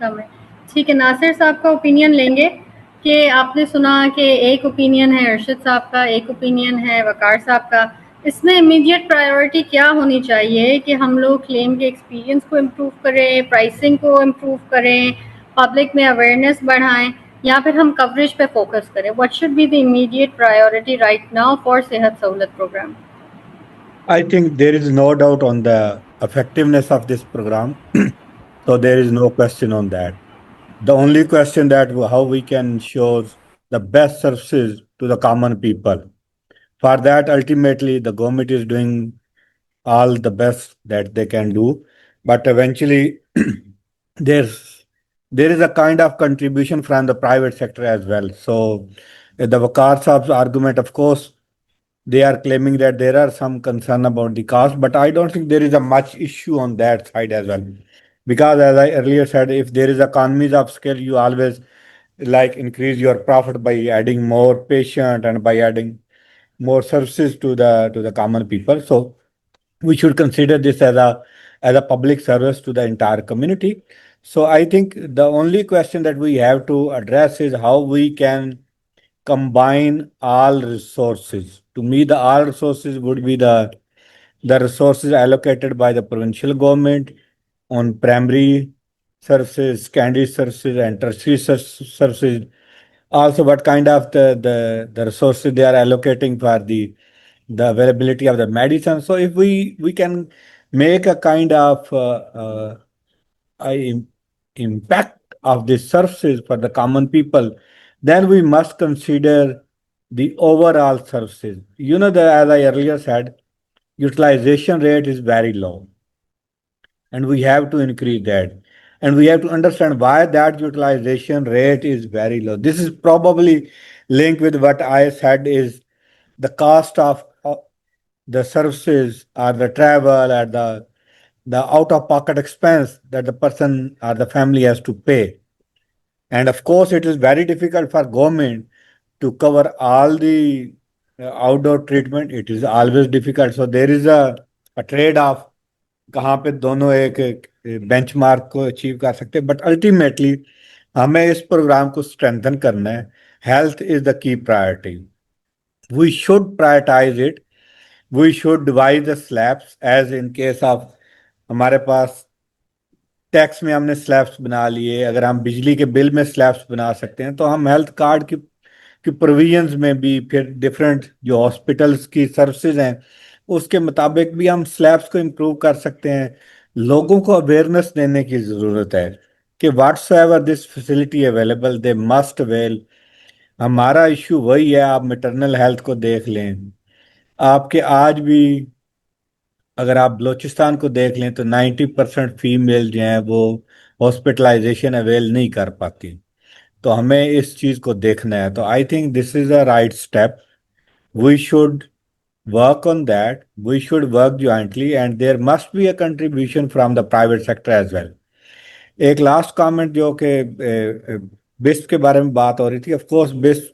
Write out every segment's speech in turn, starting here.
کم ہے. ٹھیک ہے, ناصر صاحب کا اوپینین لیں گے کہ آپ نے سنا کہ ایک اوپینین ہے ارشد صاحب کا, ایک اوپینین ہے وقار صاحب کا. اس میں امیڈیٹ پرائیورٹی کیا ہونی چاہیے کہ ہم لوگ کلیم کے ایکسپیرینس کو امپروو کریں, پرائسنگ کو امپروو کریں, پبلک میں اویئرنیس بڑھائیں, یا پھر ہم کوریج پہ فوکس کریں؟ What should be the immediate priority right now for صحت سہولت programme? I think there is no doubt on the effectiveness of this program. So there is no question on that. The only question that how we can show the best services to the common people. For that, ultimately, the government is doing all the best that they can do. But eventually, there's there is a kind of contribution from the private sector as well. So the Waqar Saab's argument, of course, they are claiming that there are some concern about the cost, but I don't think there is a much issue on that side as well. Because as I earlier said, if there is economies of scale, you always like increase your profit by adding more patient and by adding more services to the common people. So we should consider this as a public service to the entire community. So I think the only question that we have to address is how we can combine all resources. To me, the all resources would be the resources allocated by the provincial government on primary services, secondary services, and tertiary services. Also, what kind of the resources they are allocating for the availability of the medicine. So, if we can make a kind of impact of the services for the common people, then we must consider the overall services. As I earlier said, utilization rate is very low, and we have to increase that. And we have to understand why that utilization rate is very low. This is probably linked with what I said is the cost of the services or the travel or the out of pocket expense that the person or the family has to pay. And of course, it is very difficult for government to cover all the outdoor treatment. It is always difficult. So there is a trade-off کہاں پہ دونوں ایک bench mark کو achieve کر سکتے. But ultimately ہمیں اس programme کو strengthen کرنا ہے. Health is the key priority. We should prioritise it. We should divide the syllabus as in case of ہمارے پاس ٹیکس میں ہم نے سلیبس بنا لیے. اگر ہم بجلی کے بل میں سلیبس بنا سکتے ہیں تو ہم ہیلتھ کارڈ کی پروویژنز میں بھی پھر ڈفرینٹ جو ہاسپٹلس کی سروسز ہیں اس کے مطابق بھی ہم سلیبس کو امپروو کر سکتے ہیں. لوگوں کو اویئرنیس دینے کی ضرورت ہے کہ what's ever this facility available they must oil. ہمارا ایشو وہی ہے. آپ میٹرنل ہیلتھ کو دیکھ لیں, آپ کے آج بھی اگر آپ بلوچستان کو دیکھ لیں تو 90% فیمیل جو ہیں وہ ہاسپٹلائزیشن اویل نہیں کر پاتی. تو ہمیں اس چیز کو دیکھنا ہے. تو I think this is a right step. We should work on that. We should work jointly, and there must be a contribution from the private sector as well. ایک لاسٹ کامنٹ جو کہ بسپ کے بارے میں بات ہو رہی تھی. آف کورس بسپ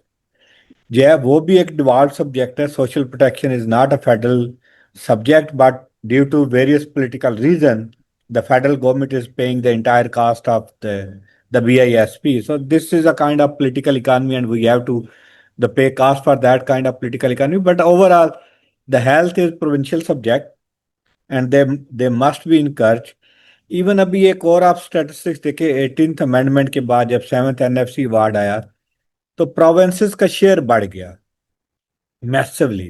جو ہے وہ بھی ایک ڈیوالوڈ سبجیکٹ ہے. Social protection is not a federal subject, but due to various political reason the federal government is paying the entire cost of the BISP. So this is a kind of political economy, and we have to the pay cost for that kind of political economy. But overall, the health is provincial subject, and they must be encouraged. Even ابھی ایک اور آپ statistics دیکھیں 18th amendment کے بعد جب 7th NFC ward آیا تو پروونسز کا شیئر بڑھ گیا میسولی,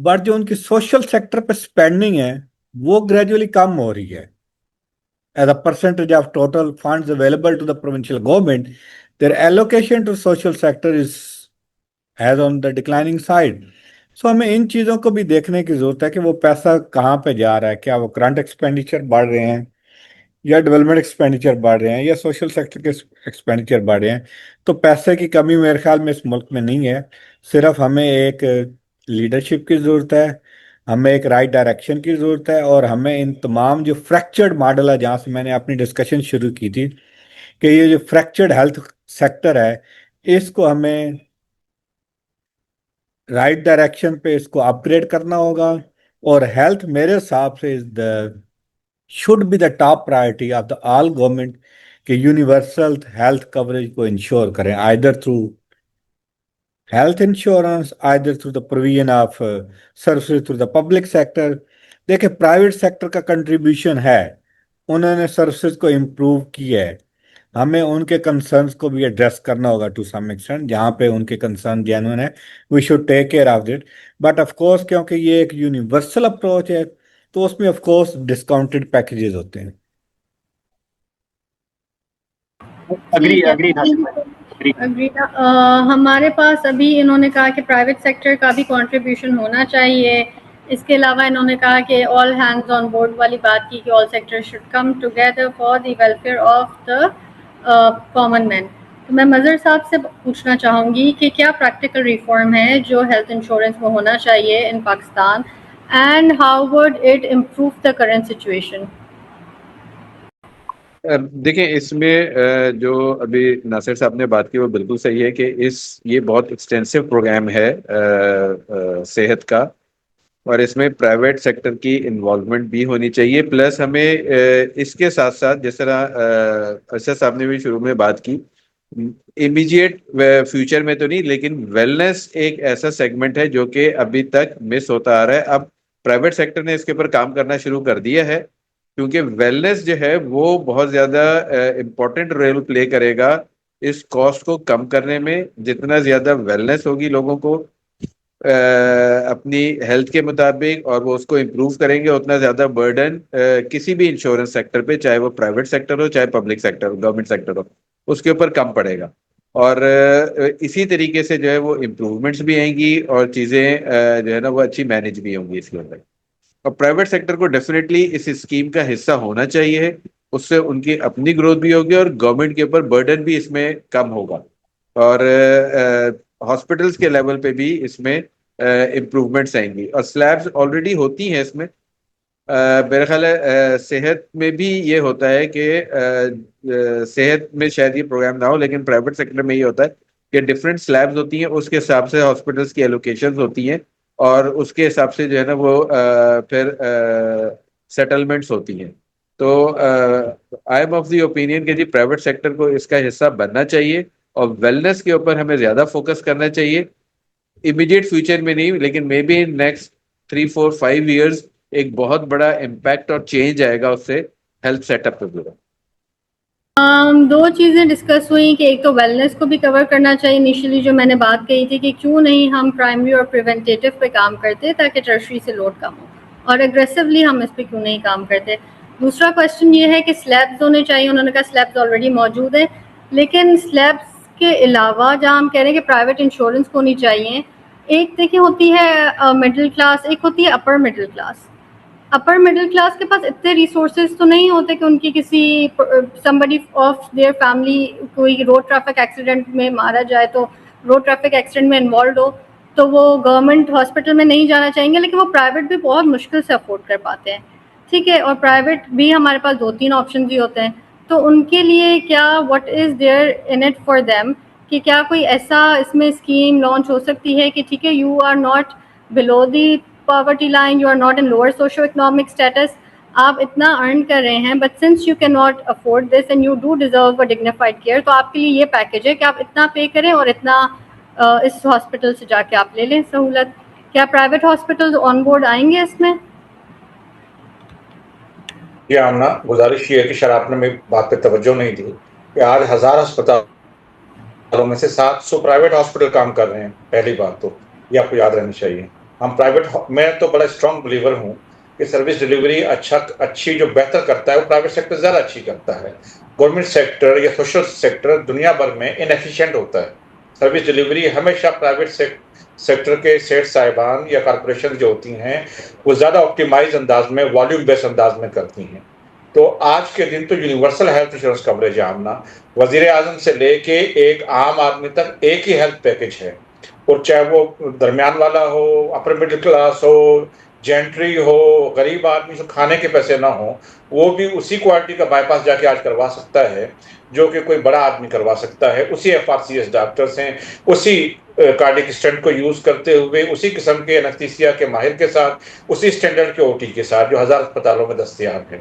بٹ جو ان کی سوشل سیکٹر پہ اسپینڈنگ ہے وہ گریجولی کم ہو رہی ہے. As a percentage of total funds available to the provincial government, their allocation to social sector is on the declining side. So ہمیں ان چیزوں کو بھی دیکھنے کی ضرورت ہے کہ وہ پیسہ کہاں پہ جا رہا ہے. کیا وہ کرنٹ ایکسپینڈیچر بڑھ رہے ہیں, یا ڈیولپمنٹ ایکسپینڈیچر بڑھ رہے ہیں, یا سوشل سیکٹر کے ایکسپینڈیچر بڑھ رہے ہیں. تو پیسے کی کمی میرے خیال میں اس ملک میں نہیں ہے. صرف ہمیں ایک لیڈرشپ کی ضرورت ہے, ہمیں ایک رائٹ ڈائریکشن کی ضرورت ہے, اور ہمیں ان تمام جو فریکچرڈ ماڈل ہے, جہاں سے میں نے اپنی ڈسکشن شروع کی تھی کہ یہ جو فریکچرڈ ہیلتھ سیکٹر ہے اس کو ہمیں رائٹ ڈائریکشن پہ اس کو اپ گریڈ کرنا ہوگا. اور ہیلتھ میرے حساب سے should be the top priority of the all government, کہ یونیورسل ہیلتھ کوریج کو انشور کریں either through health insurance, either through the provision of services through the public sector. دیکھیں پرائیویٹ سیکٹر کا کنٹریبیوشن ہے, انہوں نے سروسز کو improve کیا ہے, ہمیں ان کے کنسرنس کو بھی ایڈریس کرنا ہوگا ٹو سم ایکسٹینٹ, جہاں پہ ان کے کنسرن جینوئن ہے we should take care of it. But of course کیونکہ یہ ایک یونیورسل اپروچ ہے تو اس میں آف کورس ڈسکاؤنٹڈ پیکیجز ہوتے ہیں. ٹھیک ہے. اگری ہمارے پاس ابھی انہوں نے کہا کہ پرائیویٹ سیکٹر کا بھی کنٹریبیوشن ہونا چاہیے. اس کے علاوہ انہوں نے کہا کہ آل ہینڈز آن بورڈ والی بات کی کہ all sector should come together for the welfare of the common man. تو میں مظہر صاحب سے پوچھنا چاہوں گی کہ کیا پریکٹیکل ریفارم ہے جو ہیلتھ انشورنس میں ہونا چاہیے in Pakistan, and how would it improve the current situation. دیکھیں اس میں جو ابھی ناصر صاحب نے بات کی وہ بالکل صحیح ہے کہ یہ بہت ایکسٹینسو پروگرام ہے صحت کا, اور اس میں پرائیویٹ سیکٹر کی انوالومنٹ بھی ہونی چاہیے. پلس ہمیں اس کے ساتھ ساتھ جس طرح ارشد صاحب نے بھی شروع میں بات کی, امیجیٹ فیوچر میں تو نہیں لیکن ویلنس ایک ایسا سیگمنٹ ہے جو کہ ابھی تک مس ہوتا آ رہا ہے. اب پرائیویٹ سیکٹر نے اس کے اوپر کام کرنا شروع کر دیا ہے, کیونکہ ویلنس جو ہے وہ بہت زیادہ امپورٹنٹ رول پلے کرے گا اس کاسٹ کو کم کرنے میں. جتنا زیادہ ویلنس ہوگی لوگوں کو اپنی ہیلتھ کے مطابق اور وہ اس کو امپروو کریں گے, اتنا زیادہ برڈن کسی بھی انشورنس سیکٹر پہ, چاہے وہ پرائیویٹ سیکٹر ہو چاہے پبلک سیکٹر ہو, گورنمنٹ سیکٹر ہو, اس کے اوپر کم پڑے گا. اور اسی طریقے سے جو ہے وہ امپروومنٹس بھی آئیں گی اور چیزیں جو ہے نا وہ اچھی مینج بھی ہوں گی اس کے اندر. اور پرائیویٹ سیکٹر کو ڈیفینیٹلی اس اسکیم کا حصہ ہونا چاہیے, اس سے ان کی اپنی گروتھ بھی ہوگی اور گورنمنٹ کے اوپر برڈن بھی اس میں کم ہوگا, اور ہاسپٹلس کے لیول پہ بھی اس میں امپروومنٹس آئیں گی. اور سلیبس آلریڈی ہوتی ہیں اس میں, میرا خیال ہے صحت میں بھی یہ ہوتا ہے کہ صحت میں شاید یہ پروگرام نہ ہو لیکن پرائیویٹ سیکٹر میں یہ ہوتا ہے کہ ڈفرینٹ سلیبز ہوتی ہیں, اس کے حساب سے ہاسپٹلس کی ایلوکیشنز ہوتی ہیں اور اس کے حساب سے جو ہے نا وہ پھر سیٹلمنٹس ہوتی ہیں. تو I am of the opinion کہ جی پرائیویٹ سیکٹر کو اس کا حصہ بننا چاہیے اور ویلنس کے اوپر ہمیں زیادہ فوکس کرنا چاہیے. امیڈیٹ فیوچر میں نہیں لیکن maybe in next 3-4-5 years ایک بہت بڑا امپیکٹ اور چینج آئے گا اس سے ہیلتھ سیٹ اپ پہ پورا. دو چیزیں ڈسکس ہوئی کہ ایک تو ویلنس کو بھی کور کرنا چاہیے. انیشلی جو میں نے بات کہی تھی کہ کیوں نہیں ہم پرائمری اور پریونٹیو پہ کام کرتے تاکہ ٹرشری سے لوڈ کم ہو, اور اگریسولی ہم اس پہ کیوں نہیں کام کرتے. دوسرا کوشچن یہ ہے کہ سلیبز ہونے چاہیے. انہوں نے کہا سلیبز آلریڈی موجود ہیں, لیکن سلیبز کے علاوہ جہاں ہم کہہ رہے ہیں کہ پرائیویٹ انشورنس ہونی چاہیے, ایک دیکھیں ہوتی ہے مڈل کلاس, ایک ہوتی ہے upper middle class. Upper middle class کے پاس اتنے ریسورسز تو نہیں ہوتے کہ ان کی کسی somebody آف دیئر فیملی کوئی روڈ ٹریفک ایکسیڈنٹ میں مارا جائے تو روڈ ٹریفک ایکسیڈنٹ میں انوالوڈ ہو تو وہ گورنمنٹ ہاسپٹل میں نہیں جانا چاہیں گے, لیکن وہ پرائیویٹ بھی بہت مشکل سے افورڈ کر پاتے ہیں. ٹھیک ہے, اور پرائیویٹ بھی ہمارے پاس 2-3 آپشنز بھی ہوتے ہیں. تو ان کے لیے کیا what is there in it for them, کہ کیا کوئی ایسا اس میں اسکیم لانچ ہو سکتی ہے کہ ٹھیک ہے you are not below the poverty line, you are not in lower socio-economic status, آپ اتنا ارن کر رہے ہیں but since you cannot afford this and you do deserve a dignified care, تو آپ کے لیے یہ پیکیج ہے کہ آپ اتنا پے کریں اور اتنا اس ہاسپٹل سے جا کے آپ لے لیں سہولت. کیا پرائیویٹ ہاسپٹل آن بورڈ آئیں گے اس میں؟ یہ آمنا گزارش یہ ہے کہ شرح آپ نے میری بات پہ توجہ نہیں دی کہ آج 1000 اسپتالوں میں سے 700 پرائیویٹ ہاسپٹل کام کر رہے ہیں. پہلی بات تو یہ آپ کو یاد رہنی چاہیے. ہم پرائیویٹ, میں تو بڑا اسٹرانگ بلیور ہوں کہ سروس ڈلیوری اچھی جو بہتر کرتا ہے وہ پرائیویٹ سیکٹر زیادہ اچھی کرتا ہے. گورنمنٹ سیکٹر یا سوشل سیکٹر دنیا بھر میں انیفیشینٹ ہوتا ہے. سروس ڈلیوری ہمیشہ پرائیویٹ سیکٹر کے سیٹ صاحبان یا کارپوریشن جو ہوتی ہیں وہ زیادہ آپٹیمائز انداز میں, والیوم بیس انداز میں کرتی ہیں. تو آج کے دن تو یونیورسل ہیلتھ انشورنس کوریج آمنا وزیر اعظم سے لے کے ایک عام آدمی تک ایک ہی ہیلتھ پیکج ہے, اور چاہے وہ درمیان والا ہو, اپر مڈل کلاس ہو, جینٹری ہو, غریب آدمی سے کھانے کے پیسے نہ ہوں, وہ بھی اسی کوالٹی کا بائی پاس جا کے آج کروا سکتا ہے جو کہ کوئی بڑا آدمی کروا سکتا ہے. اسی FRCS ڈاکٹرز ہیں, اسی کارڈک اسٹنٹ کو یوز کرتے ہوئے, اسی قسم کے انستھیسیا کے ماہر کے ساتھ, اسی اسٹینڈرڈ کے OT کے ساتھ جو 1000 اسپتالوں میں دستیاب ہیں.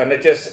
NHS,